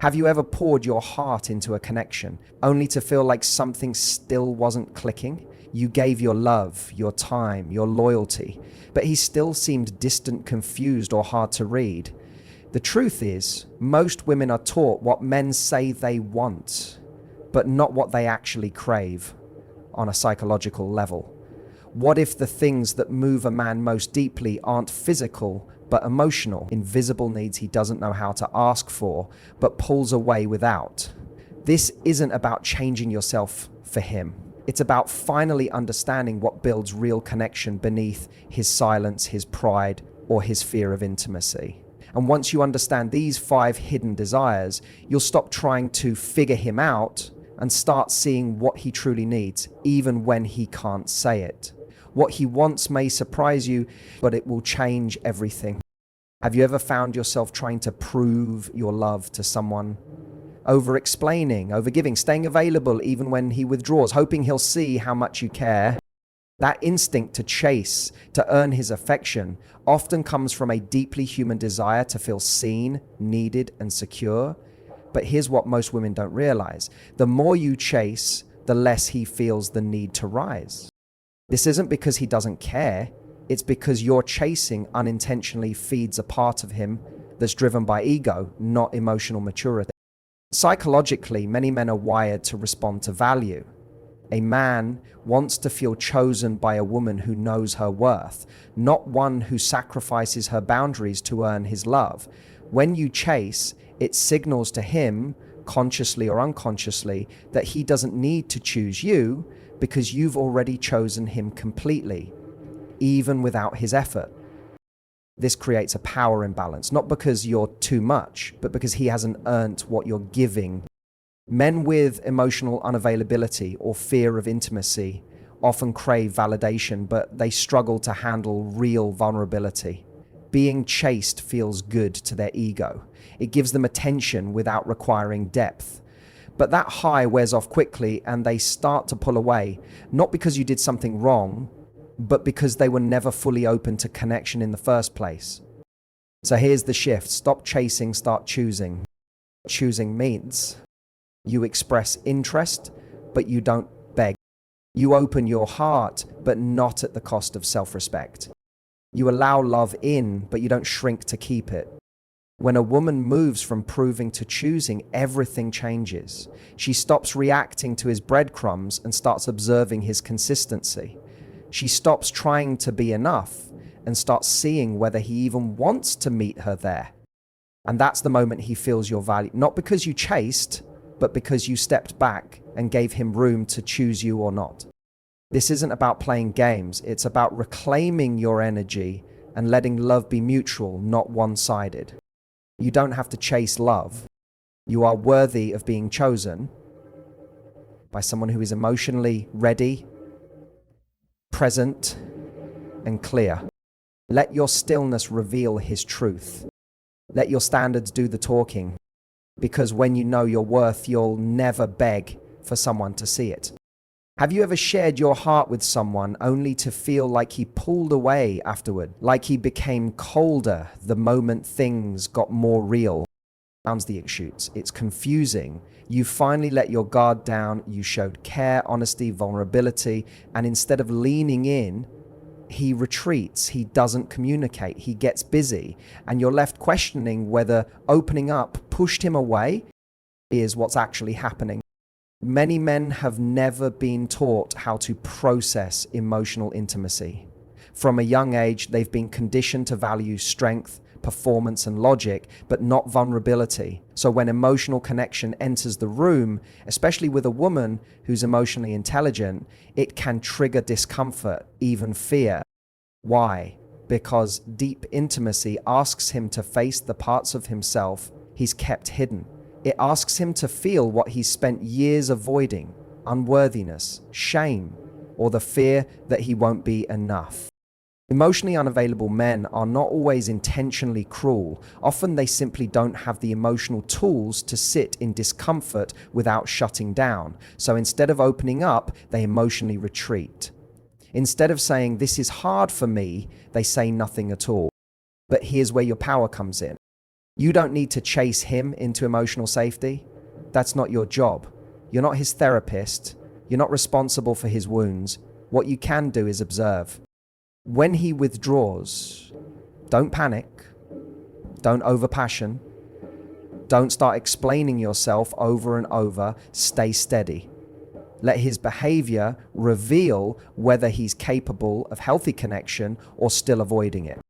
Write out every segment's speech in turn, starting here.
Have you ever poured your heart into a connection, only to feel like something still wasn't clicking? You gave your love, your time, your loyalty, but he still seemed distant, confused, or hard to read. The truth is, most women are taught what men say they want, but not what they actually crave on a psychological level. What if the things that move a man most deeply aren't physical, but emotional, invisible needs he doesn't know how to ask for, but pulls away without? This isn't about changing yourself for him. It's about finally understanding what builds real connection beneath his silence, his pride, or his fear of intimacy. And once you understand these 5 hidden desires, you'll stop trying to figure him out and start seeing what he truly needs, even when he can't say it. What he wants may surprise you, but it will change everything. Have you ever found yourself trying to prove your love to someone? Over-explaining, over-giving, staying available even when he withdraws, hoping he'll see how much you care. That instinct to chase, to earn his affection, often comes from a deeply human desire to feel seen, needed, and secure. But here's what most women don't realize. The more you chase, the less he feels the need to rise. This isn't because he doesn't care. It's because your chasing unintentionally feeds a part of him that's driven by ego, not emotional maturity. Psychologically, many men are wired to respond to value. A man wants to feel chosen by a woman who knows her worth, not one who sacrifices her boundaries to earn his love. When you chase, it signals to him, consciously or unconsciously, that he doesn't need to choose you because you've already chosen him completely, even without his effort. This creates a power imbalance, not because you're too much, but because he hasn't earned what you're giving. Men with emotional unavailability or fear of intimacy often crave validation, but they struggle to handle real vulnerability. Being chased feels good to their ego. It gives them attention without requiring depth. But that high wears off quickly and they start to pull away, not because you did something wrong, but because they were never fully open to connection in the first place. So here's the shift. Stop chasing, start choosing. Choosing means you express interest, but you don't beg. You open your heart, but not at the cost of self-respect. You allow love in, but you don't shrink to keep it. When a woman moves from proving to choosing, everything changes. She stops reacting to his breadcrumbs and starts observing his consistency. She stops trying to be enough and starts seeing whether he even wants to meet her there. And that's the moment he feels your value, not because you chased, but because you stepped back and gave him room to choose you or not. This isn't about playing games. It's about reclaiming your energy and letting love be mutual, not one-sided. You don't have to chase love. You are worthy of being chosen by someone who is emotionally ready, present, and clear. Let your stillness reveal his truth. Let your standards do the talking. Because when you know your worth, you'll never beg for someone to see it. Have you ever shared your heart with someone only to feel like he pulled away afterward, like he became colder the moment things got more real? Sounds the shoots. It's confusing. You finally let your guard down, you showed care, honesty, vulnerability, and instead of leaning in, he retreats, he doesn't communicate, he gets busy, and you're left questioning whether opening up pushed him away is what's actually happening. Many men have never been taught how to process emotional intimacy. From a young age, they've been conditioned to value strength, performance, and logic, but not vulnerability. So when emotional connection enters the room, especially with a woman who's emotionally intelligent, it can trigger discomfort, even fear. Why? Because deep intimacy asks him to face the parts of himself he's kept hidden. It asks him to feel what he's spent years avoiding: unworthiness, shame, or the fear that he won't be enough. Emotionally unavailable men are not always intentionally cruel. Often they simply don't have the emotional tools to sit in discomfort without shutting down. So instead of opening up, they emotionally retreat. Instead of saying, "This is hard for me," they say nothing at all. But here's where your power comes in. You don't need to chase him into emotional safety. That's not your job. You're not his therapist. You're not responsible for his wounds. What you can do is observe. When he withdraws, don't panic. Don't overpassion. Don't start explaining yourself over and over. Stay steady. Let his behavior reveal whether he's capable of healthy connection or still avoiding it.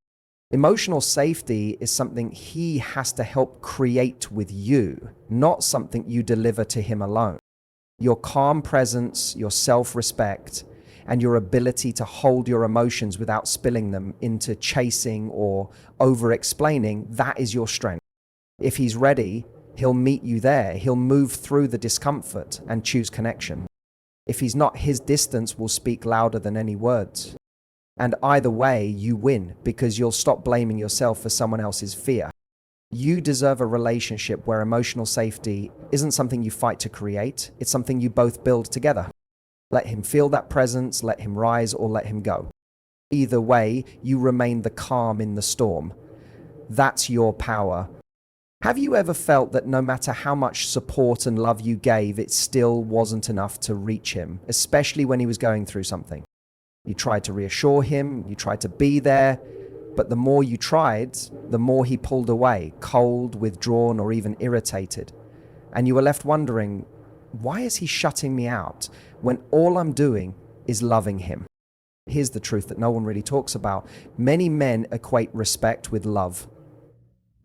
Emotional safety is something he has to help create with you, not something you deliver to him alone. Your calm presence, your self-respect, and your ability to hold your emotions without spilling them into chasing or over-explaining, that is your strength. If he's ready, he'll meet you there. He'll move through the discomfort and choose connection. If he's not, his distance will speak louder than any words. And either way, you win because you'll stop blaming yourself for someone else's fear. You deserve a relationship where emotional safety isn't something you fight to create, it's something you both build together. Let him feel that presence, let him rise or let him go. Either way, you remain the calm in the storm. That's your power. Have you ever felt that no matter how much support and love you gave, it still wasn't enough to reach him, especially when he was going through something? You tried to reassure him, you tried to be there, but the more you tried, the more he pulled away, cold, withdrawn, or even irritated. And you were left wondering, why is he shutting me out when all I'm doing is loving him? Here's the truth that no one really talks about. Many men equate respect with love,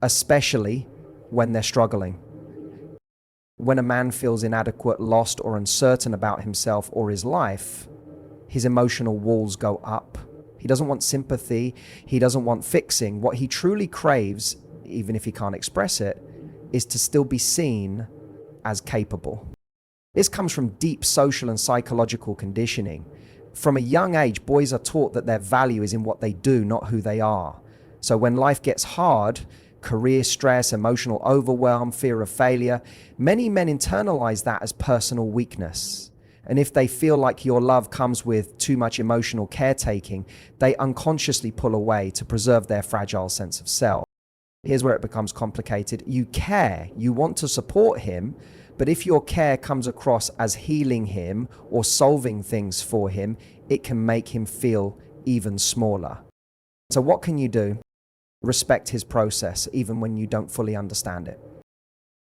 especially when they're struggling. When a man feels inadequate, lost, or uncertain about himself or his life, his emotional walls go up. He doesn't want sympathy. He doesn't want fixing. What he truly craves, even if he can't express it, is to still be seen as capable. This comes from deep social and psychological conditioning. From a young age, boys are taught that their value is in what they do, not who they are. So when life gets hard, career stress, emotional overwhelm, fear of failure, many men internalize that as personal weakness. And if they feel like your love comes with too much emotional caretaking, they unconsciously pull away to preserve their fragile sense of self. Here's where it becomes complicated. You care, you want to support him, but if your care comes across as healing him or solving things for him, it can make him feel even smaller. So what can you do? Respect his process, even when you don't fully understand it.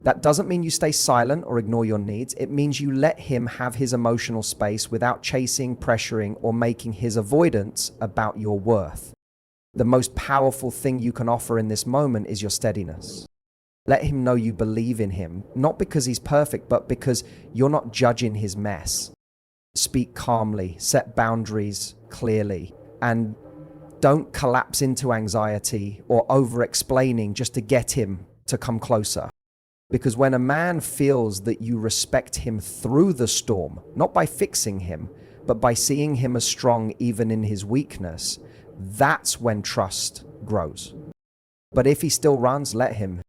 That doesn't mean you stay silent or ignore your needs. It means you let him have his emotional space without chasing, pressuring, or making his avoidance about your worth. The most powerful thing you can offer in this moment is your steadiness. Let him know you believe in him, not because he's perfect, but because you're not judging his mess. Speak calmly, set boundaries clearly, and don't collapse into anxiety or over-explaining just to get him to come closer. Because when a man feels that you respect him through the storm, not by fixing him, but by seeing him as strong even in his weakness, that's when trust grows. But if he still runs, let him.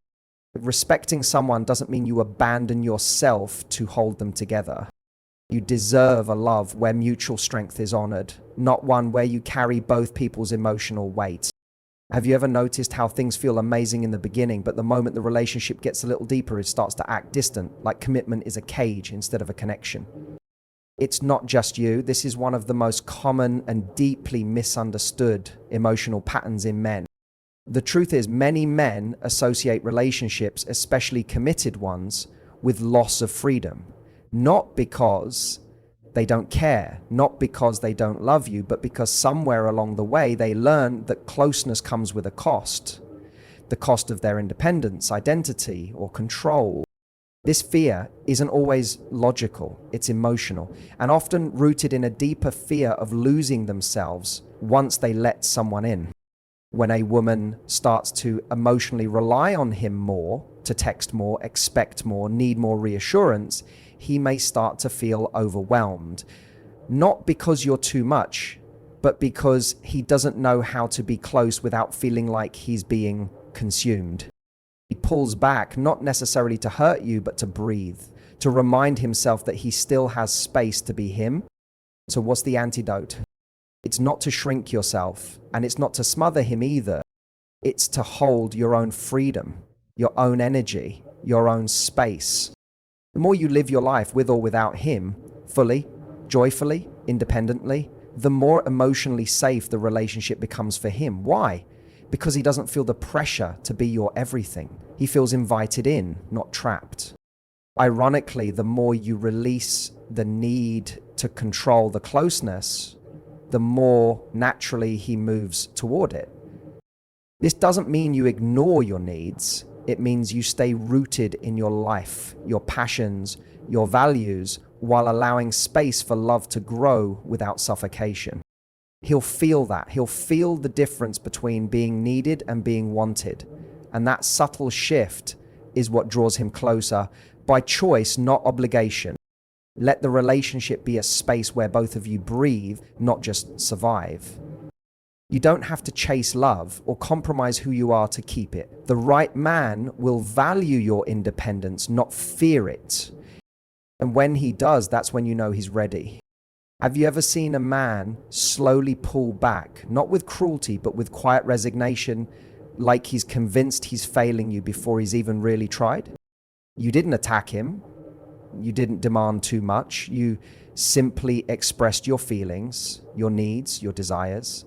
Respecting someone doesn't mean you abandon yourself to hold them together. You deserve a love where mutual strength is honored, not one where you carry both people's emotional weight. Have you ever noticed how things feel amazing in the beginning, but the moment the relationship gets a little deeper, it starts to act distant, like commitment is a cage instead of a connection? It's not just you. This is one of the most common and deeply misunderstood emotional patterns in men. The truth is, many men associate relationships, especially committed ones, with loss of freedom. Not because they don't care, not because they don't love you, but because somewhere along the way they learn that closeness comes with a cost. The cost of their independence, identity, or control. This fear isn't always logical, it's emotional, and often rooted in a deeper fear of losing themselves once they let someone in. When a woman starts to emotionally rely on him more, to text more, expect more, need more reassurance, he may start to feel overwhelmed. Not because you're too much, but because he doesn't know how to be close without feeling like he's being consumed. He pulls back, not necessarily to hurt you, but to breathe, to remind himself that he still has space to be him. So what's the antidote? It's not to shrink yourself, and it's not to smother him either. It's to hold your own freedom. your own energy, your own space. The more you live your life with or without him, fully, joyfully, independently, the more emotionally safe the relationship becomes for him. Why? Because he doesn't feel the pressure to be your everything. He feels invited in, not trapped. Ironically, the more you release the need to control the closeness, the more naturally he moves toward it. This doesn't mean you ignore your needs. It means you stay rooted in your life, your passions, your values, while allowing space for love to grow without suffocation. He'll feel that. He'll feel the difference between being needed and being wanted. And that subtle shift is what draws him closer by choice, not obligation. Let the relationship be a space where both of you breathe, not just survive. You don't have to chase love or compromise who you are to keep it. The right man will value your independence, not fear it. And when he does, that's when you know he's ready. Have you ever seen a man slowly pull back, not with cruelty, but with quiet resignation, like he's convinced he's failing you before he's even really tried? You didn't attack him. You didn't demand too much. You simply expressed your feelings, your needs, your desires.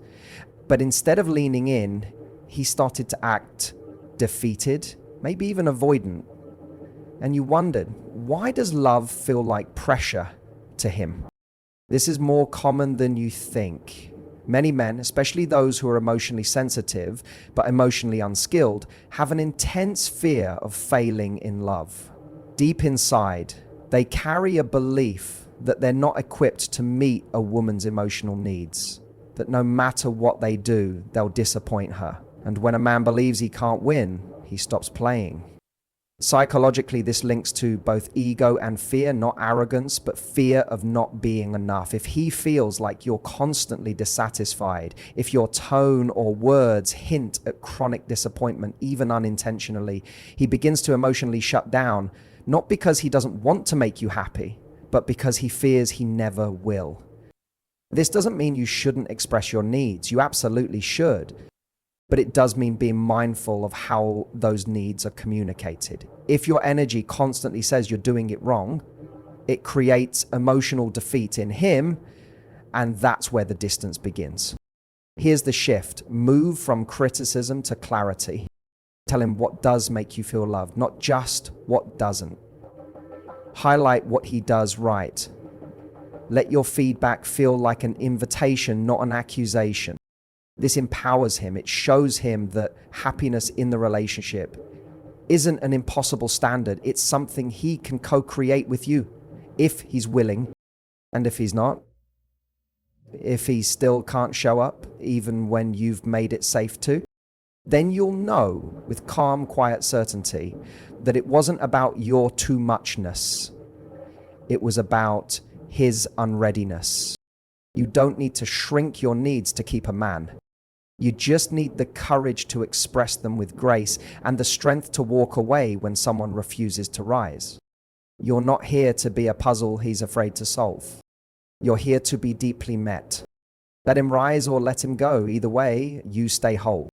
But instead of leaning in, he started to act defeated, maybe even avoidant. And you wondered, why does love feel like pressure to him? This is more common than you think. Many men, especially those who are emotionally sensitive but emotionally unskilled, have an intense fear of failing in love. Deep inside, they carry a belief that they're not equipped to meet a woman's emotional needs, that no matter what they do, they'll disappoint her. And when a man believes he can't win, he stops playing. Psychologically, this links to both ego and fear, not arrogance, but fear of not being enough. If he feels like you're constantly dissatisfied, if your tone or words hint at chronic disappointment, even unintentionally, he begins to emotionally shut down, not because he doesn't want to make you happy, but because he fears he never will. This doesn't mean you shouldn't express your needs. You absolutely should. But it does mean being mindful of how those needs are communicated. If your energy constantly says you're doing it wrong, it creates emotional defeat in him, and that's where the distance begins. Here's the shift. Move from criticism to clarity. Tell him what does make you feel loved, not just what doesn't. Highlight what he does right. Let your feedback feel like an invitation, not an accusation. This empowers him. It shows him that happiness in the relationship isn't an impossible standard. It's something he can co-create with you if he's willing. And if he's not, if he still can't show up, even when you've made it safe to, then you'll know with calm, quiet certainty that it wasn't about your too muchness. It was about his unreadiness. You don't need to shrink your needs to keep a man. You just need the courage to express them with grace and the strength to walk away when someone refuses to rise. You're not here to be a puzzle he's afraid to solve. You're here to be deeply met. Let him rise or let him go. Either way, you stay whole.